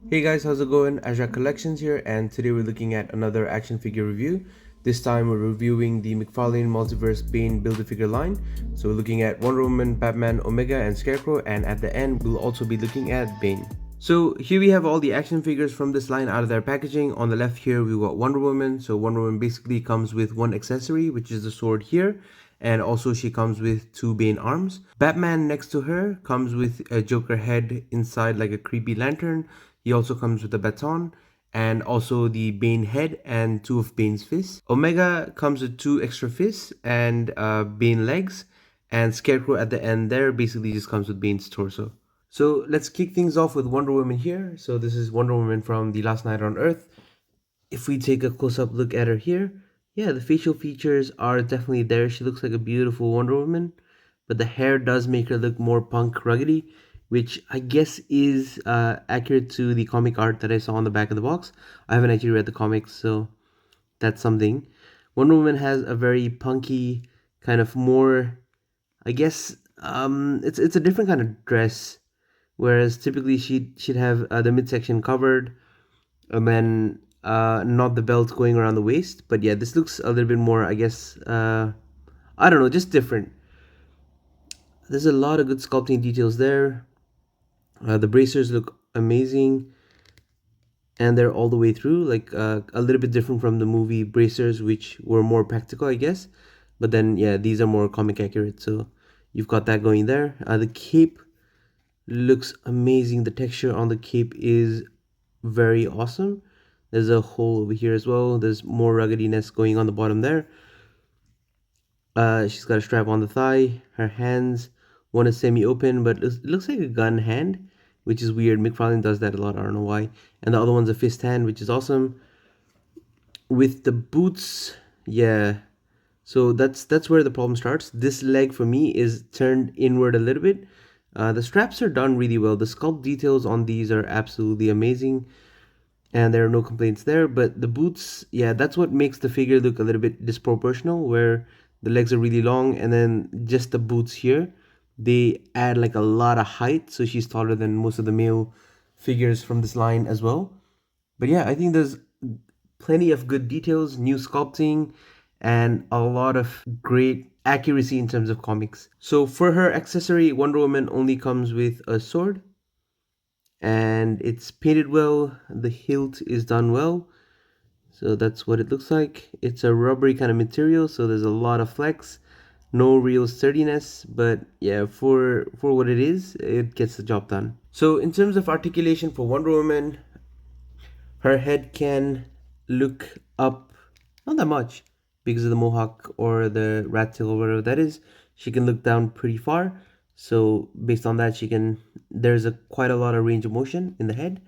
Hey guys, how's it going? Ajak Collections here, and today we're looking at another action figure review. This time we're reviewing the McFarlane Multiverse Bane Build-A-Figure line. So we're looking at Wonder Woman, Batman, Omega, and Scarecrow, and at the end we'll also be looking at Bane. So here we have all the action figures from this line out of their packaging. On the left here we've got Wonder Woman. So Wonder Woman basically comes with one accessory, which is the sword here. And also she comes with two Bane arms. Batman next to her comes with a Joker head inside like a creepy lantern. He also comes with a baton and also the Bane head and two of Bane's fists. Omega comes with two extra fists and Bane legs. And Scarecrow at the end there basically just comes with Bane's torso. So let's kick things off with Wonder Woman here. So this is Wonder Woman from The Last Night on Earth. If we take a close-up look at her here, yeah, the facial features are definitely there. She looks like a beautiful Wonder Woman, but the hair does make her look more punk ruggedy, which I guess is accurate to the comic art that I saw on the back of the box. I haven't actually read the comics, so that's something. Wonder Woman has a very punky, kind of more, I guess, it's a different kind of dress. Whereas typically she'd have the midsection covered, and then not the belt going around the waist. But yeah, this looks a little bit more, I guess, I don't know, just different. There's a lot of good sculpting details there. The bracers look amazing, and they're all the way through, like a little bit different from the movie bracers, which were more practical, I guess. But then yeah, these are more comic accurate, so you've got that going there. The cape looks amazing. The texture on the cape is very awesome. There's a hole over here as well. There's more ruggediness going on the bottom there. She's got a strap on the thigh. Her hands, one is semi-open, but it looks like a gun hand, which is weird. McFarlane does that a lot. I don't know why. And the other one's a fist hand, which is awesome. With the boots, yeah. So that's where the problem starts. This leg for me is turned inward a little bit. The straps are done really well. The sculpt details on these are absolutely amazing, and there are no complaints there. But the boots, yeah, that's what makes the figure look a little bit disproportional, where the legs are really long, and then just the boots here, they add like a lot of height. So she's taller than most of the male figures from this line as well. But yeah, I think there's plenty of good details, new sculpting, and a lot of great accuracy in terms of comics. So for her accessory, Wonder Woman only comes with a sword, and it's painted well. The hilt is done well, so that's what it looks like. It's a rubbery kind of material, so there's a lot of flex, no real sturdiness, but yeah, for what it is, it gets the job done. So in terms of articulation for Wonder Woman, her head can look up, not that much because of the mohawk or the rat tail or whatever that is. She can look down pretty far, so based on that, there's quite a lot of range of motion in the head.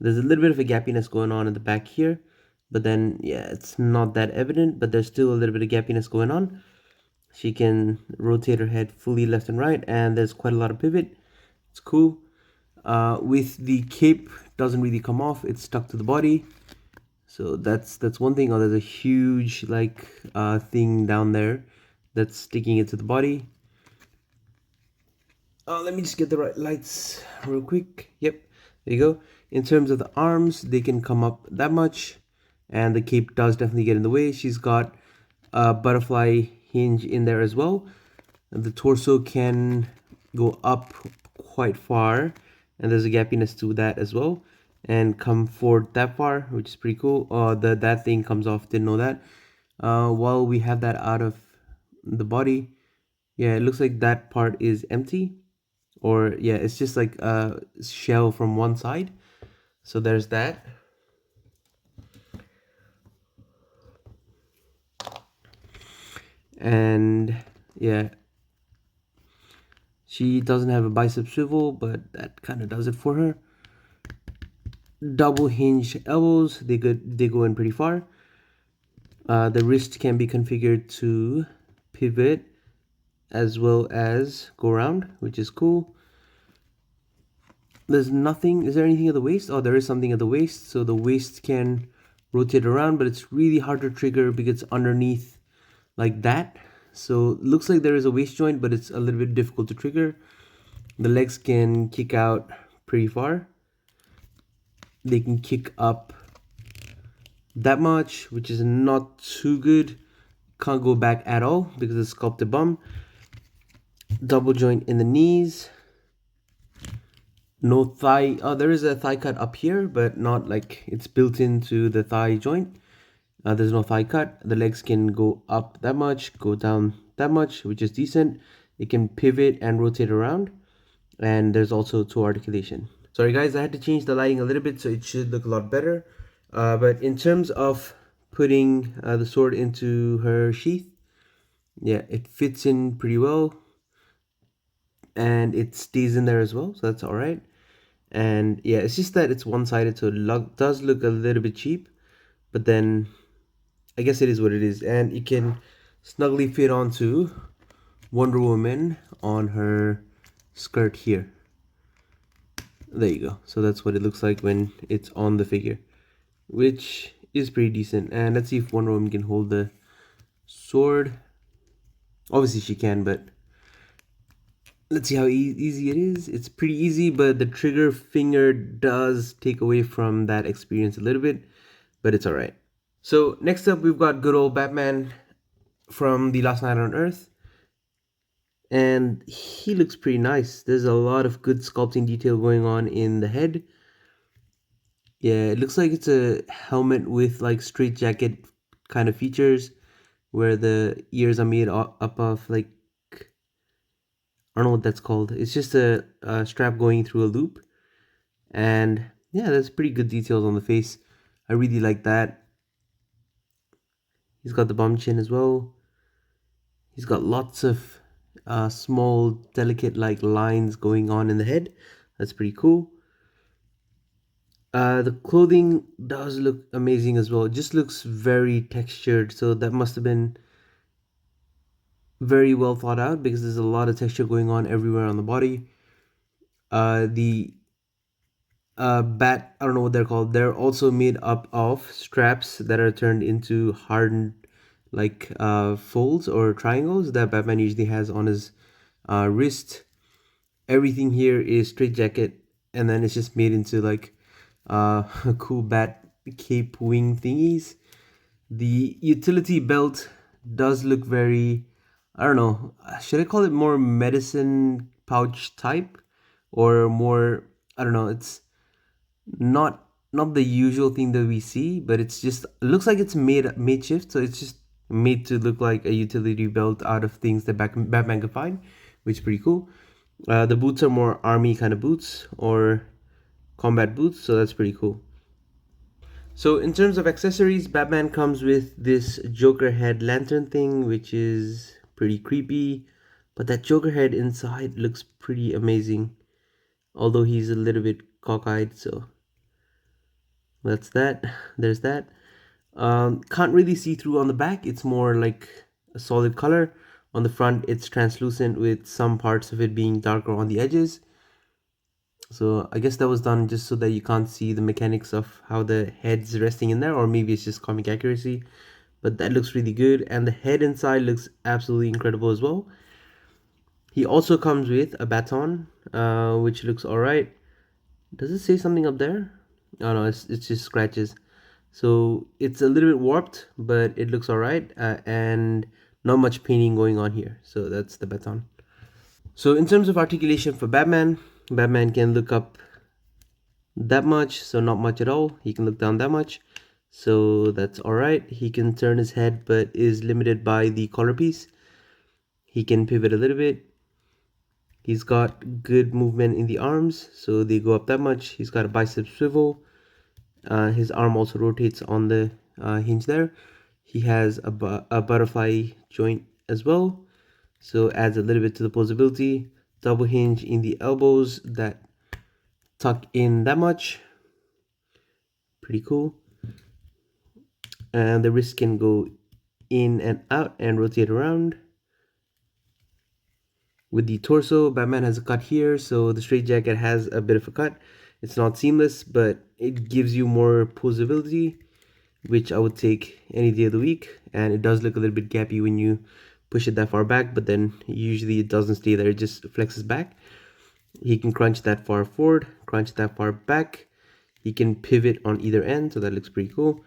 There's a little bit of a gappiness going on in the back here, but then yeah, it's not that evident, but there's still a little bit of gappiness going on. She can rotate her head fully left and right, and there's quite a lot of pivot. It's cool. With the cape, doesn't really come off, it's stuck to the body, so that's one thing. Oh, there's a huge like thing down there that's sticking it to the body. Let me just get the right lights real quick. Yep, there you go. In terms of the arms, they can come up that much, and the cape does definitely get in the way. She's got a butterfly hinge in there as well. The torso can go up quite far, and there's a gappiness to that as well, and come forward that far, which is pretty cool. That thing comes off, didn't know that. While we have that out of the body, yeah, it looks like that part is empty, or yeah, it's just like a shell from one side. So there's that. And yeah, she doesn't have a bicep swivel, but that kind of does it for her. Double hinge elbows, they go in pretty far. The wrist can be configured to pivot as well as go around, which is cool. There's nothing, is there anything at the waist? Oh, there is something at the waist. So the waist can rotate around, but it's really hard to trigger because it's underneath like that. So it looks like there is a waist joint, but it's a little bit difficult to trigger. The legs can kick out pretty far. they can kick up that much, which is not too good. Can't go back at all because it's sculpted bum. Double joint in the knees. No thigh. Oh, there is a thigh cut up here, but not like it's built into the thigh joint. There's no thigh cut. The legs can go up that much, go down that much, which is decent. It can pivot and rotate around. And there's also toe articulation. Sorry guys, I had to change the lighting a little bit so it should look a lot better. But in terms of putting the sword into her sheath, yeah, it fits in pretty well. And it stays in there as well, so that's all right. And yeah, it's just that it's one-sided, so it does look a little bit cheap, but then I guess it is what it is. And it can snugly fit onto Wonder Woman on her skirt here. There you go. So that's what it looks like when it's on the figure, which is pretty decent. And let's see if Wonder Woman can hold the sword. Obviously she can, but let's see how easy it is. It's pretty easy, but the trigger finger does take away from that experience a little bit, but it's all right. So next up, we've got good old Batman from The Last Night on Earth. And he looks pretty nice. There's a lot of good sculpting detail going on in the head. Yeah, it looks like it's a helmet with like straight jacket kind of features, where the ears are made up of like, I don't know what that's called. It's just a strap going through a loop. And yeah, there's pretty good details on the face. I really like that. He's got the bum chin as well. He's got lots of small, delicate like lines going on in the head. That's pretty cool. The clothing does look amazing as well. It just looks very textured. So that must have been very well thought out because there's a lot of texture going on everywhere on the body. The bat, I don't know what they're called. They're also made up of straps that are turned into hardened like folds or triangles that Batman usually has on his wrist. Everything here is straight jacket, and then it's just made into like cool bat cape wing thingies. The utility belt does look very, I don't know, should I call it more medicine pouch type or more, I don't know, it's not the usual thing that we see, but it's just, it looks like it's made shift, so it's just made to look like a utility belt out of things that Batman could find, which is pretty cool. The boots are more army kind of boots or combat boots, so that's pretty cool. So in terms of accessories, Batman comes with this Joker head lantern thing, which is pretty creepy, but that Joker head inside looks pretty amazing, although he's a little bit cockeyed, so that's that. There's that. Can't really see through on the back. It's more like a solid color. On the front, it's translucent with some parts of it being darker on the edges. So I guess that was done just so that you can't see the mechanics of how the head's resting in there, or maybe it's just comic accuracy. But that looks really good, and the head inside looks absolutely incredible as well. He also comes with a baton, which looks alright. Does it say something up there? Oh no, it's just scratches. So it's a little bit warped, but it looks alright, and not much painting going on here. So that's the baton. So in terms of articulation for Batman, Batman can look up that much, so not much at all. He can look down that much, so that's alright. He can turn his head, but is limited by the collar piece. He can pivot a little bit. He's got good movement in the arms, so they go up that much. He's got a bicep swivel. His arm also rotates on the hinge there. He has a butterfly joint as well, so adds a little bit to the posability. Double hinge in the elbows that tuck in that much. Pretty cool. And the wrist can go in and out and rotate around. With the torso, Batman has a cut here, so the straight jacket has a bit of a cut. It's not seamless, but it gives you more posability, which I would take any day of the week. And it does look a little bit gappy when you push it that far back, but then usually it doesn't stay there, it just flexes back. He can crunch that far forward, crunch that far back. he can pivot on either end, so that looks pretty cool.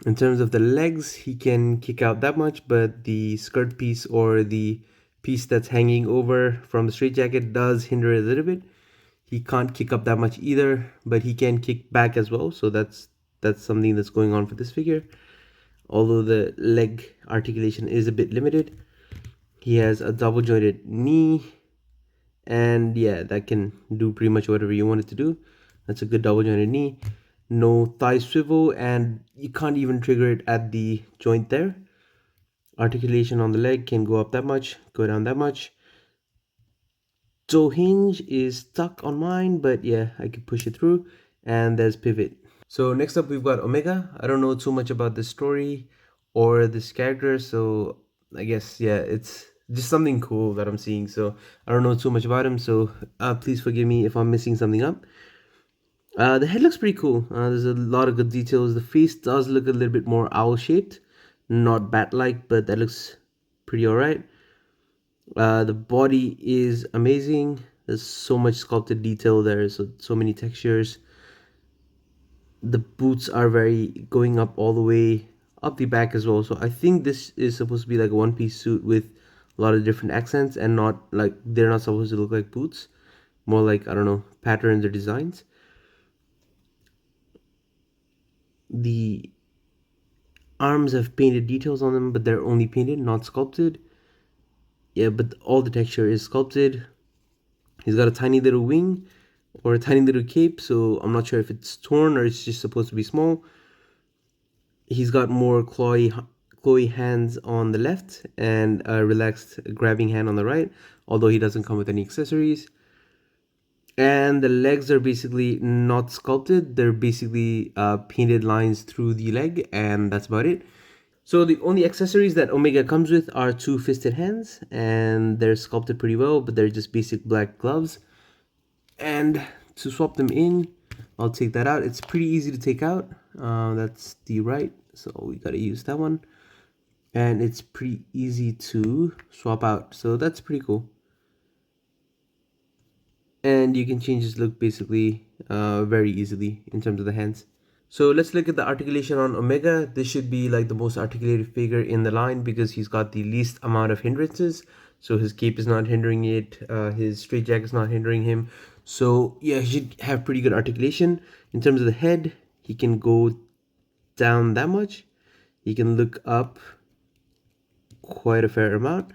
In terms of the legs, he can kick out that much, but the skirt piece or the piece that's hanging over from the straitjacket does hinder it a little bit. He can't kick up that much either, but he can kick back as well, so that's something that's going on for this figure. Although the leg articulation is a bit limited. He has a double jointed knee, and yeah, that can do pretty much whatever you want it to do. That's a good double jointed knee. No thigh swivel, and you can't even trigger it at the joint there. Articulation on the leg can go up that much, go down that much. Toe hinge is stuck on mine, but yeah, I can push it through. And there's pivot. So next up we've got Omega. I don't know too much about the story or this character, so I guess yeah, it's just something cool that I'm seeing. So I don't know too much about him, so please forgive me if I'm missing something up. The head looks pretty cool. There's a lot of good details. The face does look a little bit more owl shaped, not bat-like, but that looks pretty alright. The body is amazing. There's so much sculpted detail there, so many textures. The boots are very going up all the way up the back as well. So I think this is supposed to be like a one-piece suit with a lot of different accents, and not like they're not supposed to look like boots, more like, I don't know, patterns or designs. The arms have painted details on them, but they're only painted, not sculpted. Yeah, but all the texture is sculpted. He's got a tiny little wing or a tiny little cape, so I'm not sure if it's torn or it's just supposed to be small. He's got more clawy hands on the left and a relaxed grabbing hand on the right, although he doesn't come with any accessories. And the legs are basically not sculpted. They're basically painted lines through the leg, and that's about it. So the only accessories that Omega comes with are two fisted hands, and they're sculpted pretty well, but they're just basic black gloves. And to swap them in, I'll take that out. It's pretty easy to take out. That's the right, so we gotta use that one. And it's pretty easy to swap out, so that's pretty cool. And you can change his look basically very easily in terms of the hands. So let's look at the articulation on Omega. This should be like the most articulated figure in the line because he's got the least amount of hindrances. So his cape is not hindering it, his straitjacket is not hindering him. So yeah, he should have pretty good articulation. In terms of the head, he can go down that much. He can look up quite a fair amount.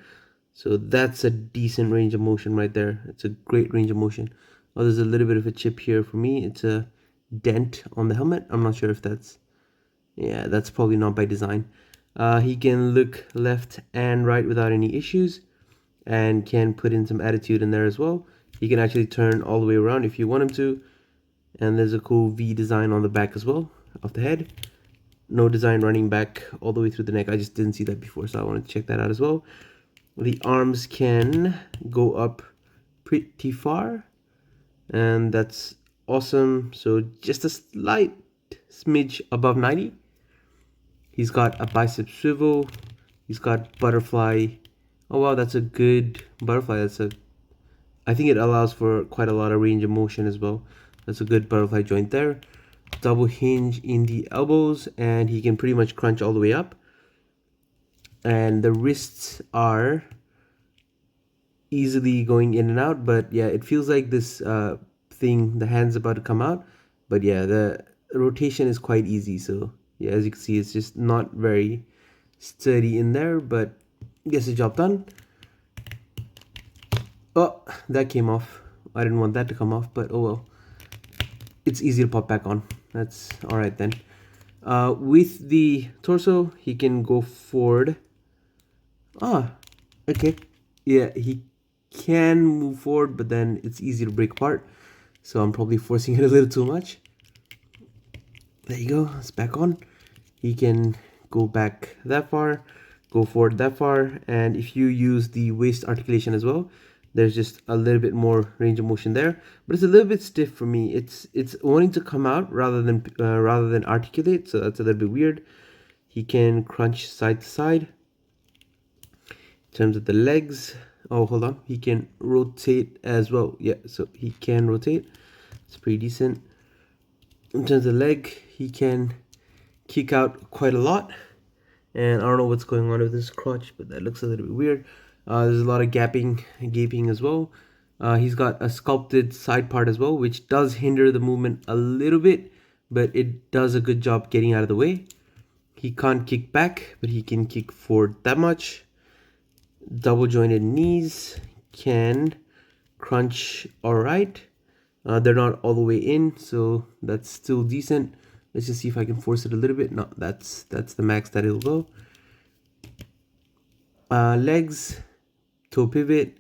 So that's a decent range of motion right there. It's a great range of motion. Oh, there's a little bit of a chip here for me. It's a dent on the helmet. I'm not sure if that's, yeah, that's probably not by design. He can look left and right without any issues, and can put in some attitude in there as well. He can actually turn all the way around if you want him to. And there's a cool V design on the back as well of the head. No design running back all the way through the neck. I just didn't see that before, so I wanted to check that out as well. The arms can go up pretty far, and that's awesome. So just a slight smidge above 90. He's got a bicep swivel. He's got butterfly. Oh wow, that's a good butterfly. I think it allows for quite a lot of range of motion as well. That's a good butterfly joint there. Double hinge in the elbows, and he can pretty much crunch all the way up. And the wrists are easily going in and out, but yeah, it feels like this thing, the hand's about to come out, but yeah, the rotation is quite easy. So yeah, as you can see, it's just not very sturdy in there, but gets the job done. Oh, that came off. I didn't want that to come off, but oh well, it's easy to pop back on. That's all right then. With the torso, he can go forward. Okay, yeah, he can move forward, but then it's easy to break apart, so I'm probably forcing it a little too much. There you go, it's back on. He can go back that far, go forward that far, and if you use the waist articulation as well, there's just a little bit more range of motion there, but it's a little bit stiff for me. It's wanting to come out rather than articulate, so that's a little bit weird. He can crunch side to side. In terms of the legs, oh hold on, he can rotate as well. Yeah, so he can rotate. It's pretty decent. In terms of leg, he can kick out quite a lot. And I don't know what's going on with this crotch, but that looks a little bit weird. There's a lot of gaping as well. He's got a sculpted side part as well, which does hinder the movement a little bit, but it does a good job getting out of the way. He can't kick back, but he can kick forward that much. Double jointed knees, can crunch alright. They're not all the way in, so that's still decent. Let's just see if I can force it a little bit. No, that's the max that it'll go. Legs, toe pivot,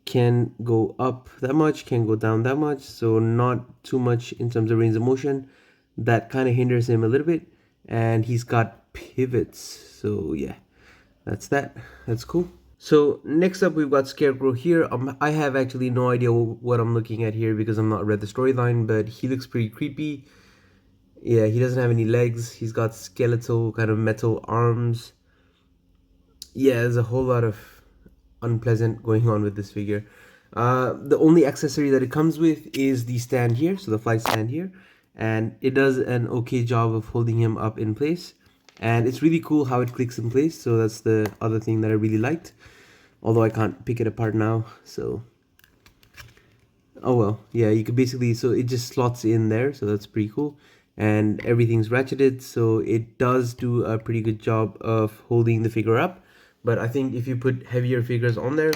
can go up that much, can go down that much, so not too much in terms of range of motion. That kind of hinders him a little bit, and he's got pivots, so yeah, that's cool. So next up we've got Scarecrow here. I have actually no idea what I'm looking at here because I'm not read the storyline, but he looks pretty creepy. Yeah, he doesn't have any legs. He's got skeletal kind of metal arms. Yeah, there's a whole lot of unpleasant going on with this figure. The only accessory that it comes with is the stand here, so the flight stand here, and it does an okay job of holding him up in place. And it's really cool how it clicks in place, so that's the other thing that I really liked. Although I can't pick it apart now, so... Oh well, yeah, you could basically... So it just slots in there, so that's pretty cool. And everything's ratcheted, so it does do a pretty good job of holding the figure up. But I think if you put heavier figures on there,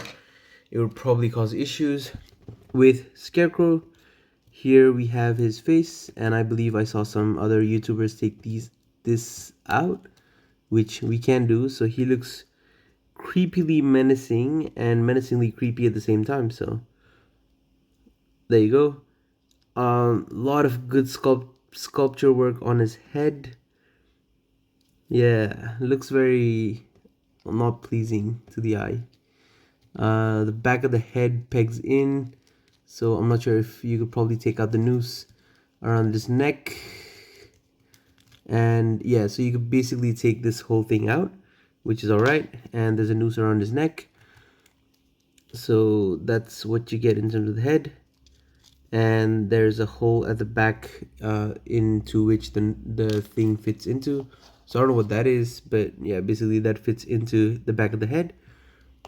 it would probably cause issues. With Scarecrow, here we have his face, and I believe I saw some other YouTubers take this out, which we can do. So he looks creepily menacing and menacingly creepy at the same time, so there you go. A lot of good sculpture work on his head. Yeah, looks very not pleasing to the eye. The back of the head pegs in, so I'm not sure if you could probably take out the noose around his neck. And yeah, so you could basically take this whole thing out, which is alright. And there's a noose around his neck, so that's what you get in terms of the head. And there's a hole at the back into which the thing fits into. So I don't know what that is, but yeah, basically that fits into the back of the head.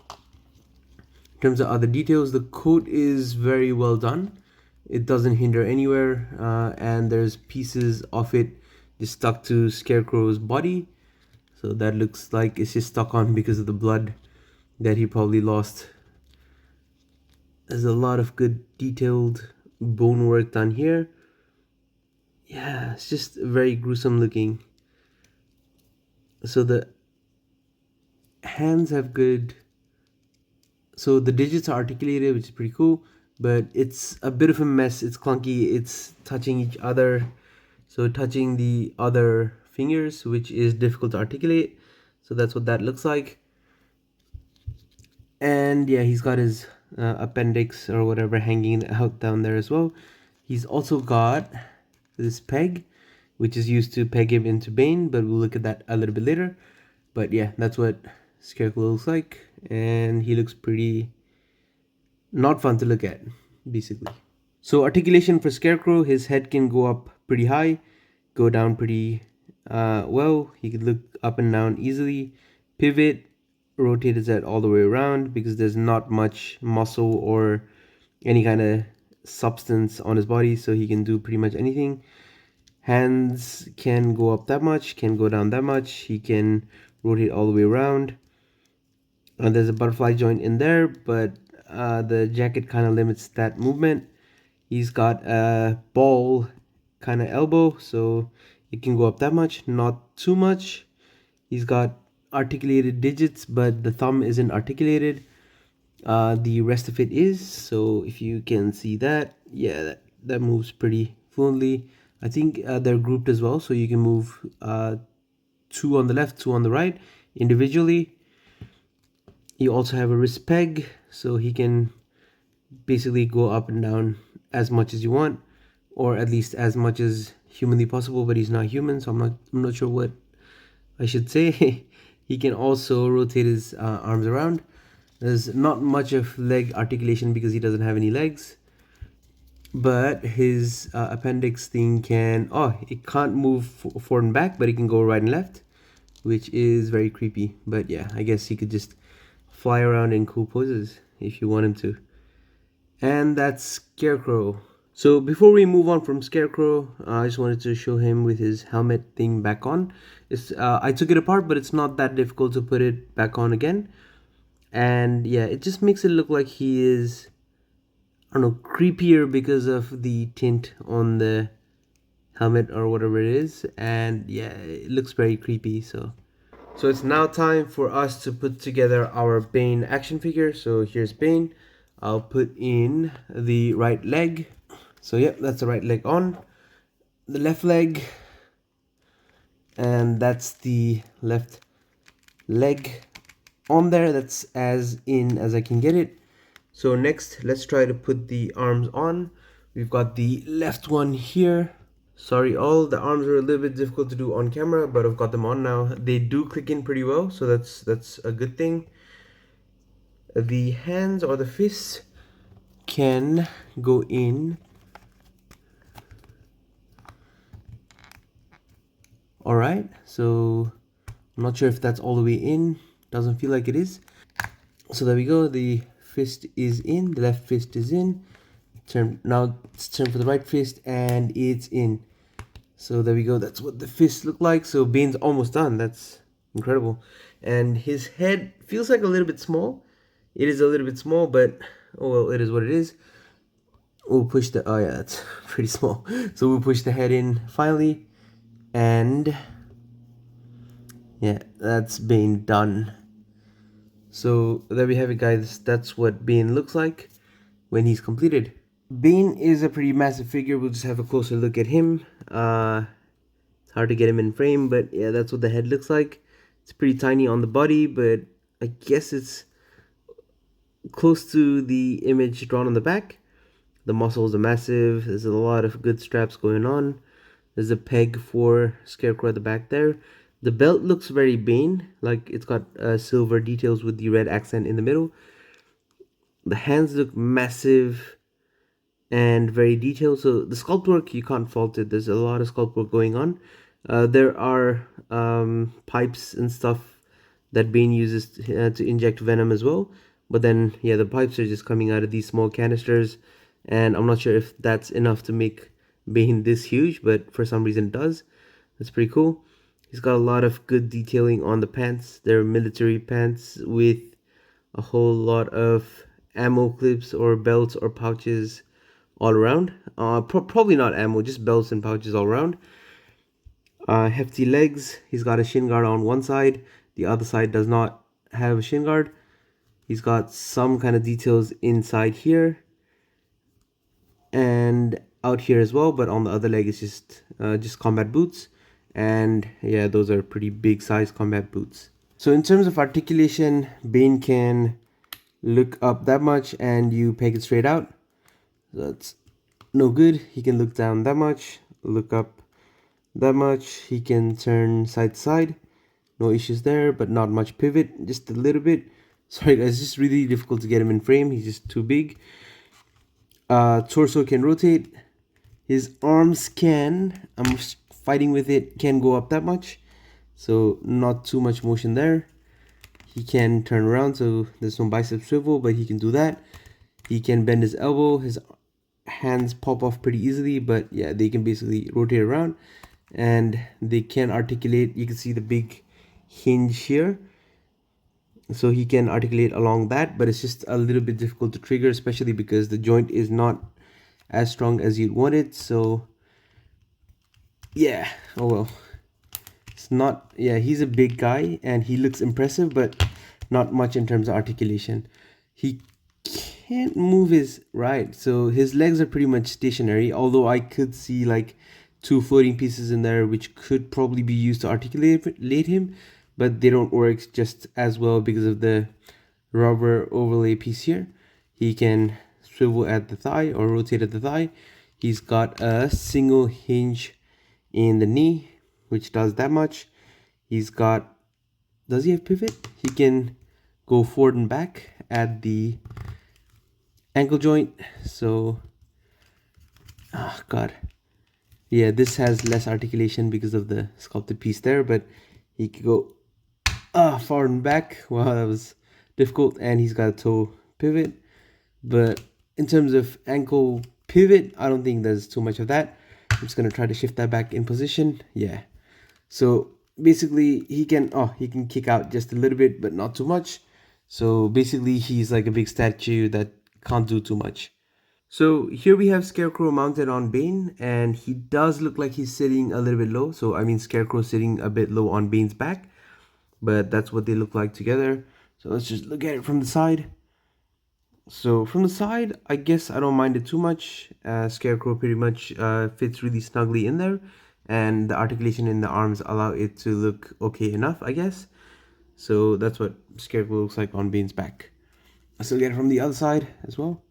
In terms of other details, the coat is very well done. It doesn't hinder anywhere, and there's pieces of it just stuck to Scarecrow's body. So that looks like it's just stuck on because of the blood that he probably lost. There's a lot of good detailed bone work done here. Yeah, it's just very gruesome looking. So the hands have good... So the digits are articulated, which is pretty cool, but it's a bit of a mess. It's clunky. It's touching each other. So touching the other fingers, which is difficult to articulate. So that's what that looks like. And yeah, he's got his appendix or whatever hanging out down there as well. He's also got this peg, which is used to peg him into Bane, but we'll look at that a little bit later. But yeah, that's what Scarecrow looks like, and he looks pretty not fun to look at, basically. So articulation for Scarecrow, his head can go up pretty high, go down pretty well. He can look up and down easily. Pivot, rotate his head all the way around because there's not much muscle or any kind of substance on his body, so he can do pretty much anything. Hands can go up that much, can go down that much. He can rotate all the way around. There's a butterfly joint in there, but the jacket kind of limits that movement. He's got a ball kind of elbow, so it can go up that much, not too much. He's got articulated digits, but the thumb isn't articulated. The rest of it is, so if you can see that, yeah, that moves pretty fluently. I think they're grouped as well, so you can move 2 on the left, 2 on the right individually. You also have a wrist peg, so he can basically go up and down as much as you want, or at least as much as humanly possible, but he's not human, so I'm not sure what I should say. He can also rotate his arms around. There's not much of leg articulation because he doesn't have any legs. but his appendix thing can, oh, it can't move forward and back, but it can go right and left, which is very creepy. But yeah, I guess he could just fly around in cool poses if you want him to. And that's Scarecrow. So before we move on from Scarecrow, I just wanted to show him with his helmet thing back on. I took it apart, but it's not that difficult to put it back on again. And yeah, it just makes it look like he is, I don't know, creepier because of the tint on the helmet or whatever it is. And yeah, it looks very creepy. So it's now time for us to put together our Bane action figure. So here's Bane. I'll put in the right leg. So yep, that's the right leg on. The left leg. And that's the left leg on there. That's as in as I can get it. So next, let's try to put the arms on. We've got the left one here. Sorry, all the arms are a little bit difficult to do on camera, but I've got them on now. They do click in pretty well, so that's a good thing. The hands or the fists can go in. All right, so I'm not sure if that's all the way in. Doesn't feel like it is. So there we go. The fist is in. The left fist is in. Now it's turn for the right fist, and it's in. So there we go. That's what the fist look like. So Bane's almost done. That's incredible. And his head feels like a little bit small. It is a little bit small, but oh well, it is what it is. We'll push the, oh yeah, that's pretty small. So we'll push the head in finally. And yeah, that's Bane done. So there we have it, guys. That's what Bane looks like when he's completed. Bane is a pretty massive figure. We'll just have a closer look at him. It's hard to get him in frame, but yeah, that's what the head looks like. It's pretty tiny on the body, but I guess it's close to the image drawn on the back. The muscles are massive. There's a lot of good straps going on. There's a peg for Scarecrow at the back there. The belt looks very Bane, like it's got silver details with the red accent in the middle. The hands look massive and very detailed. So the sculpt work, you can't fault it. There's a lot of sculpt work going on. There are pipes and stuff that Bane uses to inject venom as well. But then, yeah, the pipes are just coming out of these small canisters. And I'm not sure if that's enough to make Bane this huge, but for some reason it does. That's pretty cool. He's got a lot of good detailing on the pants. They're military pants with a whole lot of ammo clips or belts or pouches all around. Probably not ammo, just belts and pouches all around. Hefty legs. He's got a shin guard on one side. The other side does not have a shin guard. He's got some kind of details inside here and out here as well, but on the other leg is just combat boots. And yeah, those are pretty big size combat boots. So in terms of articulation, Bane can look up that much and you peg it straight out. That's no good. He can look down that much, look up that much. He can turn side to side. No issues there, but not much pivot, just a little bit. Sorry guys, it's just really difficult to get him in frame. He's just too big. Torso can rotate. His arms can, I'm fighting with it, can go up that much. So not too much motion there. He can turn around, so there's no bicep swivel, but he can do that. He can bend his elbow. His hands pop off pretty easily, but yeah, they can basically rotate around. And they can articulate. You can see the big hinge here. So he can articulate along that, but it's just a little bit difficult to trigger, especially because the joint is not as strong as you'd want it. So yeah, oh well, it's not, yeah, he's a big guy and he looks impressive, but not much in terms of articulation. He can't move his right, so his legs are pretty much stationary, although I could see like two floating pieces in there which could probably be used to articulate him, but they don't work just as well because of the rubber overlay piece here. He can swivel at the thigh or rotate at the thigh. He's got a single hinge in the knee, which does that much. He's got, does he have pivot? He can go forward and back at the ankle joint. So Oh god. Yeah, this has less articulation because of the sculpted piece there, but he could go forward and back. Wow, that was difficult. And he's got a toe pivot. But in terms of ankle pivot, I don't think there's too much of that. I'm just gonna try to shift that back in position. Yeah. So basically he can kick out just a little bit, but not too much. So basically he's like a big statue that can't do too much. So here we have Scarecrow mounted on Bane, and he does look like he's sitting a little bit low. So I mean Scarecrow sitting a bit low on Bane's back, but that's what they look like together. So let's just look at it from the side. So from the side, I guess I don't mind it too much. Scarecrow pretty much fits really snugly in there, and the articulation in the arms allow it to look okay enough, I guess. So that's what Scarecrow looks like on Bane's back. Let's look at it from the other side as well.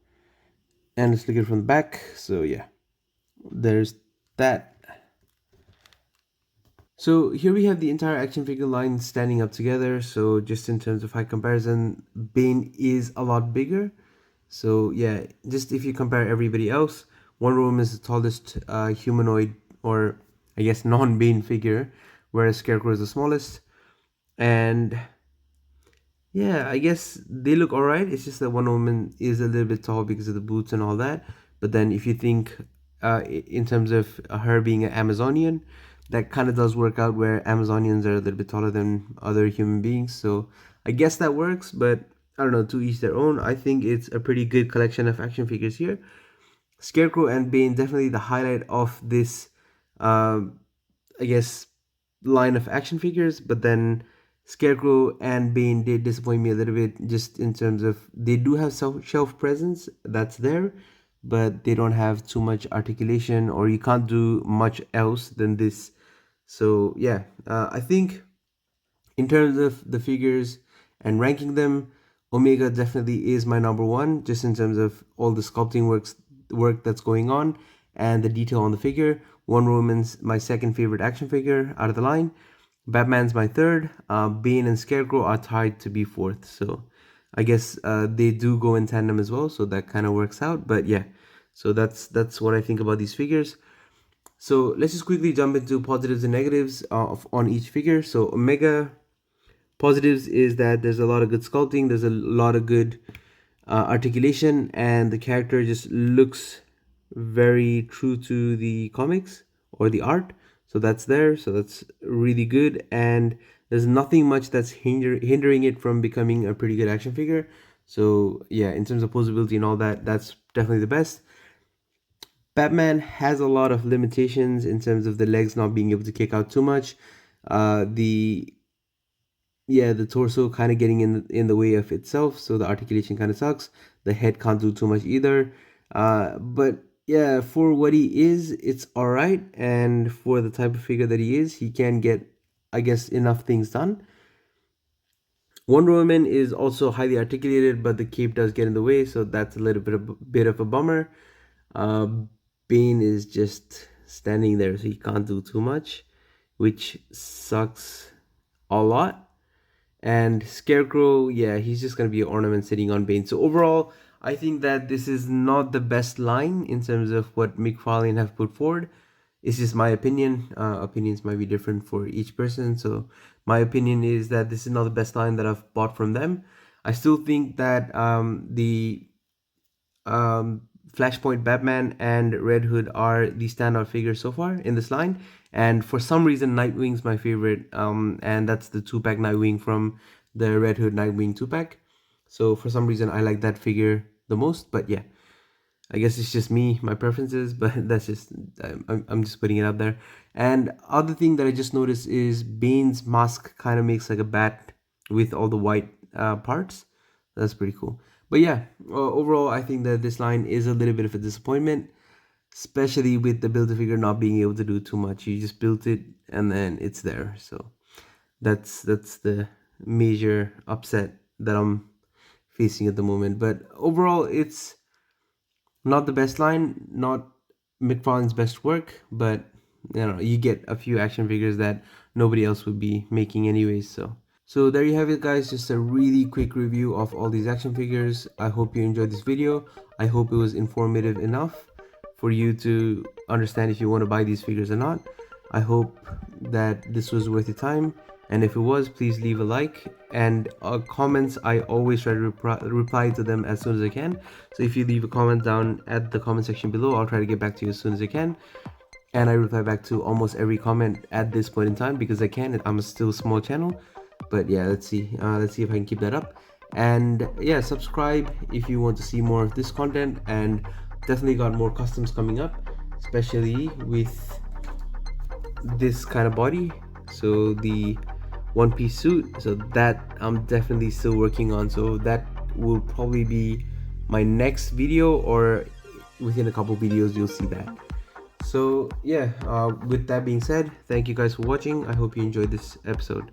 And let's look at it from the back. So yeah, there's that. So here we have the entire action figure line standing up together. So just in terms of height comparison, Bane is a lot bigger. So yeah, just if you compare everybody else, Wonder Woman is the tallest humanoid, or I guess non-Bane figure, whereas Scarecrow is the smallest. And yeah, I guess they look alright. It's just that Wonder Woman is a little bit tall because of the boots and all that. But then if you think in terms of her being an Amazonian, that kind of does work out where Amazonians are a little bit taller than other human beings. So I guess that works, but I don't know, to each their own. I think it's a pretty good collection of action figures here. Scarecrow and Bane definitely the highlight of this, I guess, line of action figures. But then Scarecrow and Bane did disappoint me a little bit, just in terms of they do have shelf presence that's there, but they don't have too much articulation, or you can't do much else than this. So yeah, I think in terms of the figures and ranking them, Omega definitely is my number one, just in terms of all the sculpting work that's going on and the detail on the figure. Wonder Woman's my second favorite action figure out of the line. Batman's my third. Bane and Scarecrow are tied to be fourth. So I guess they do go in tandem as well, so that kind of works out. But yeah, so that's what I think about these figures. So let's just quickly jump into positives and negatives on each figure. So Omega, positives is that there's a lot of good sculpting, there's a lot of good articulation, and the character just looks very true to the comics or the art. So that's there, so that's really good, and there's nothing much that's hindering it from becoming a pretty good action figure. So yeah, in terms of posability and all that, that's definitely the best. Batman has a lot of limitations in terms of the legs not being able to kick out too much. The Yeah, the torso kind of getting in the way of itself, so the articulation kind of sucks. The head can't do too much either. But yeah, for what he is, it's all right, and for the type of figure that he is, he can get, I guess, enough things done. Wonder Woman is also highly articulated, but the cape does get in the way, so that's a little bit of a bummer. Uh, Bane is just standing there, so he can't do too much, which sucks a lot. And Scarecrow, yeah, he's just gonna be an ornament sitting on Bane. So overall, I think that this is not the best line in terms of what McFarlane have put forward. It's just my opinion. Opinions might be different for each person. So my opinion is that this is not the best line that I've bought from them. I still think that the Flashpoint Batman and Red Hood are the standout figures so far in this line. And for some reason, Nightwing's my favorite. And that's the 2-pack Nightwing from the Red Hood Nightwing 2-pack. So for some reason, I like that figure the most. But yeah, I guess it's just me, my preferences, but that's just, I'm just putting it out there. And other thing that I just noticed is Bane's mask kind of makes like a bat with all the white parts. That's pretty cool. But yeah, overall, I think that this line is a little bit of a disappointment, especially with the Build-A-Figure not being able to do too much. You just built it and then it's there. So that's the major upset that I'm facing at the moment. But overall, it's not the best line, not McFarlane's best work, but you know, you get a few action figures that nobody else would be making anyways. So there you have it, guys, just a really quick review of all these action figures. I hope you enjoyed this video. I hope it was informative enough for you to understand if you want to buy these figures or not. I hope that this was worth your time, and if it was, please leave a like, and comments, I always try to reply to them as soon as I can. So if you leave a comment down at the comment section below, I'll try to get back to you as soon as I can, and I reply back to almost every comment at this point in time because I can. I'm still a small channel, but yeah, let's see if I can keep that up. And yeah, subscribe if you want to see more of this content, and definitely got more customs coming up, especially with this kind of body, so the one-piece suit. So that I'm definitely still working on, so that will probably be my next video, or within a couple videos you'll see that. So yeah, with that being said, thank you guys for watching. I hope you enjoyed this episode.